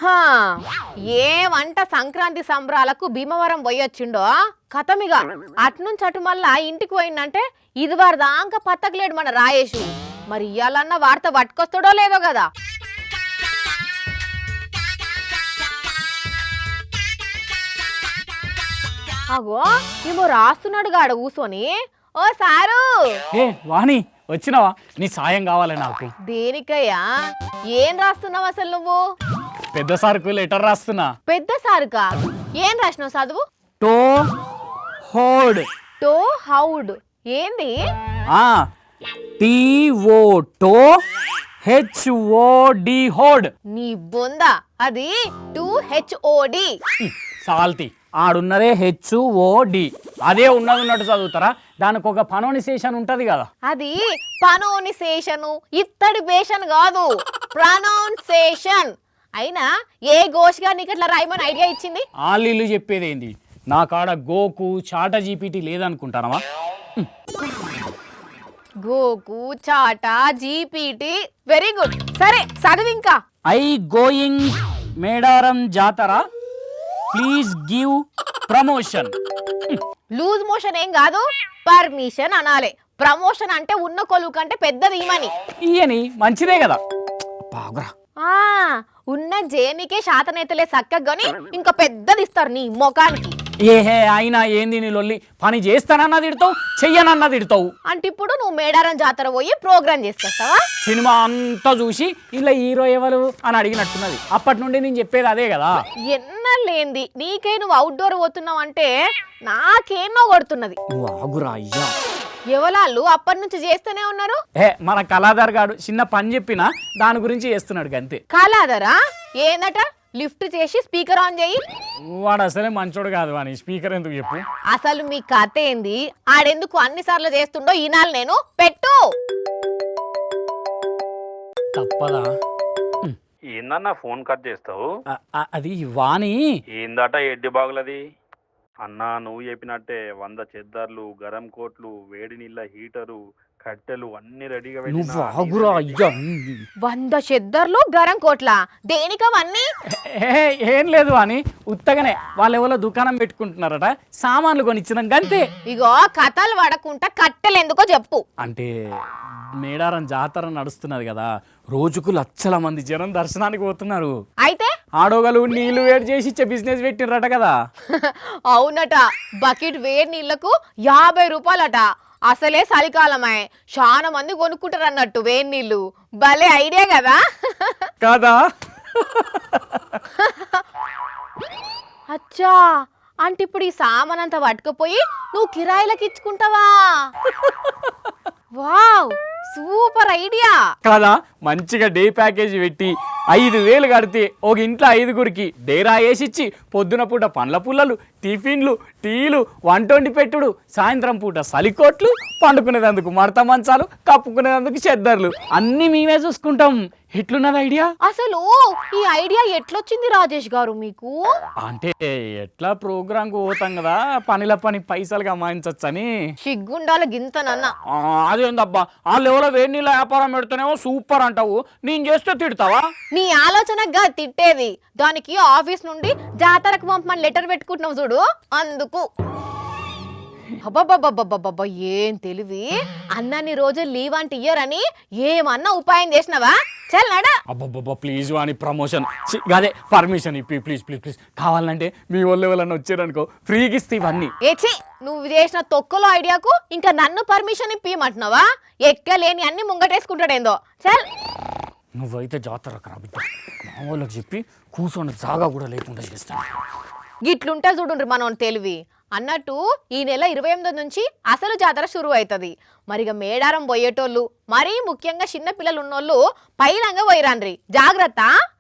హా ఏమంట సంక్రాంతి సంబరాలకు భీమవరం పోయొచ్చిండో కథమిగా అట్నుంచి అటు మళ్ళా ఇంటికి పోయిందంటే ఇది వారదాంక పత్తకలేడు మన రాయేషు. మరి ఇయ్యాలన్న వార్త పట్టుకొస్తాడో లేదో కదా. అగో ఏమో రాస్తున్నాడు గాడ కూసోని. ఓ సారు ఏ వాణి వచ్చినావా? నీ సాయం కావాలి నాకు. దేనికయ్యా? ఏం రాస్తున్నావు అసలు నువ్వు? పెద్ద సార్కు లెటర్ రాస్తున్నా. పెద్ద సారుకా? ఏం రాసినావు చదువు? టో హోడ్. టో హౌడ్ ఏంది? ఆ టీఓ టో హెచ్ఓడి హోడ్. నీ బొంద అది 2HOD. సాల్తి ఆడున్నదే హెచ్ఓడి. అదే ఉన్నట్టు చదువుతారా? దానికి ఒక ప్రొనౌన్సియేషన్ ఉంటది కదా. అది ప్రొనౌన్సియేషన్ ఇత్తడి బేషన్ కాదు, ప్రొనౌన్సియేషన్. అయినా ఏ గోష్గా నీకు ఇట్లా రాయమని ఐడియా ఇచ్చింది? ఆలీలు చెప్పేది ఏంది? నా కాడ గోకు చాట జీపీటీ లేదనుకుంటానవా? గోకు చాటా జీపీటీ వెరీ గుడ్. సరే చదువు ఇంకా. I going Medaram Jatara please give promotion. Loose motion ఏం కాదు, పర్మిషన్ అనాలి. ప్రమోషన్ అంటే ఉన్న కొలువు కంటే పెద్దది ఇమని. ఇయని మంచిదే కదా. బాగురా ఆ ఉన్న జేనికే శాతనైతలే సక్కగాని ఇంకా పెద్దది ఇస్తారు నీ మొఖానికి. ఏహే అయినా ఏంది నీ లొల్లి? పని చేస్తానన్నా తిడతావు, చెయ్యనన్నా తిడతావు. అంటే ఇప్పుడు నువ్వు మేడారం జాతర పోయి ప్రోగ్రామ్ చేసుకొస్తావా? సినిమా అంతా చూసి ఇలా హీరో ఎవరు అని అడిగినట్టున్నది. అప్పటి నుండి నేను చెప్పేది అదే కదా. ఎన్నలేంది నీకే నువ్వు అవుట్డోర్ పోతున్నావు అంటే నాకేనో కొడుతున్నది. నువ్వు ఆగురా అయ్యా. ఎవలాళ్ళు అప్పటి నుంచి చేస్తూనే ఉన్నారు. మన కళాధార్ గాడు చిన్న పని చెప్పినా దాని గురించి చేస్తున్నాడు అంతే. కాలాదరా ఏందట? లిఫ్ట్ చేసి స్పీకర్ ఆన్ చేయి. వాడు అసలే మంచోడు కాదు అని స్పీకర్ ఎందుకు చెప్పు. అసలు మీ కథ ఏంది? ఆడెందుకు అన్ని సార్లు చేస్తుండో ఈనాలు నేను పెట్టు. తప్పదా? ఏందన్నా ఫోన్ కట్ చేస్తావు? అది వాణి. ఏందట ఎడ్డి బాగులది? అన్నా నువ్వు చెప్పినట్టే 100 చెద్దర్లు, గరం కోట్లు, వేడి నీళ్ళ హీటరు, కట్టెలు అన్ని రెడీగా నువ్వు ఆగురా అయ్యా. 100 చెద్దర్లు గరం కోట్ల దేనికవన్నీ? ఏం లేదు అని ఉత్తగానే వాళ్ళు ఎవరో దుకాణం పెట్టుకుంటున్నారట, సామాన్లు కొనిచ్చినాం అంతే. ఇగో కథలు పడకుండా కట్టెలు ఎందుకో చెప్పు. అంటే మేడారం జాతర నడుస్తున్నది కదా, రోజుకు లక్షల మంది జనం దర్శనానికి పోతున్నారు. అయితే ఆడోగలు నీళ్లు వేడి చేసి ఇచ్చే బిజినెస్ పెట్టినరట కదా. అవునట. బకెట్ వేడి నీళ్లకు 50 రూపాయలట. అసలే చలికాలమే, చాలా మంది కొనుక్కుంటారు అన్నట్టు వేడి నీళ్లు. భలే ఐడియా కదా. కదా. అచ్చా, అంటే ఇప్పుడు ఈ సామాన్ అంతా పట్టుకుపోయి నువ్వు కిరాయిలకు ఇచ్చుకుంటావా? వావ్, సూపర్ ఐడియా కదా. మంచిగా డే ప్యాకేజీ పెట్టి 5,000 కడితే ఒక ఇంట్లో 5గురికి డేరా వేసిచ్చి పొద్దున పూట పండ్ల పుల్లలు, టిఫిన్లు, టీలు, వంట వండి పెట్టుడు, సాయంత్రం పూట సలికోట్లు, పండుకునేందుకు మడత మంచాలు, కప్పుకునేందుకు చెద్దర్లు అన్నీ మేమే చూసుకుంటాం. ఎట్లున్నది ఐడియా? అసలు ఈ ఐడియా ఎట్లొచ్చింది రాజేష్ గారు మీకు? అంటే ఎట్లా ప్రోగ్రాంకు పోతాం కదా, పనిల పని పైసలు కమాయించచ్చని. సిగ్గుండాల గింతనన్న. అదేందబ్బా, ఆ లెవెల్లో వేడి నీళ్ళ వ్యాపారం పెడితేనేమో సూపర్ అంటావు, నేను చేస్తే తిడతావా? నీ ఆలోచనగా తిట్టేది, దానికి ఆఫీస్ నుండి జాతరకు పంపమని లెటర్ పెట్టుకుంటున్నావు చూడు అందుకు. అబ్బబ్బబ్బబ్బబ్బబ్బ, ఏం తెలివి! అన్నన్ని రోజులు లీవ్ అంటే ఇయ్యరని ఏమన్నా ఉపాయం చేసినావా? చల్లాడా. అబ్బబ్బబ్బా ప్లీజ్ అని ప్రమోషన్ అదే permission yippee please please please. కావాలంటే మీ వాళ్ళు ఎవరన్నా వచ్చారనుకో ఫ్రీగా ఇస్తే ఇవన్నీ. ఏచి, నువ్వు చేసిన తొక్కలో ఐడియాకు ఇంకా నన్ను పర్మిషన్ ఇప్పిమంటున్నావా? ఎక్కలేని అన్ని ముంగటేసుకుంటాడేందో. చల్. నువ్వైతే జాతరకు రా బిడ్డ, మా వాళ్ళకి చెప్పి కూర్చొని జాగా కూడా లేకుండా చేస్తాను. గిట్లుంటే చూడుండ్రి మనం తెలివి. అన్నట్టు ఈ నెల 28 నుంచి అసలు జాతర షురు అవుతుంది. మరిగా మేడారం పోయేటోళ్ళు, మరీ ముఖ్యంగా చిన్న పిల్లలు ఉన్నోళ్ళు పైలంగా పోయిరాండ్రి. జాగ్రత్త.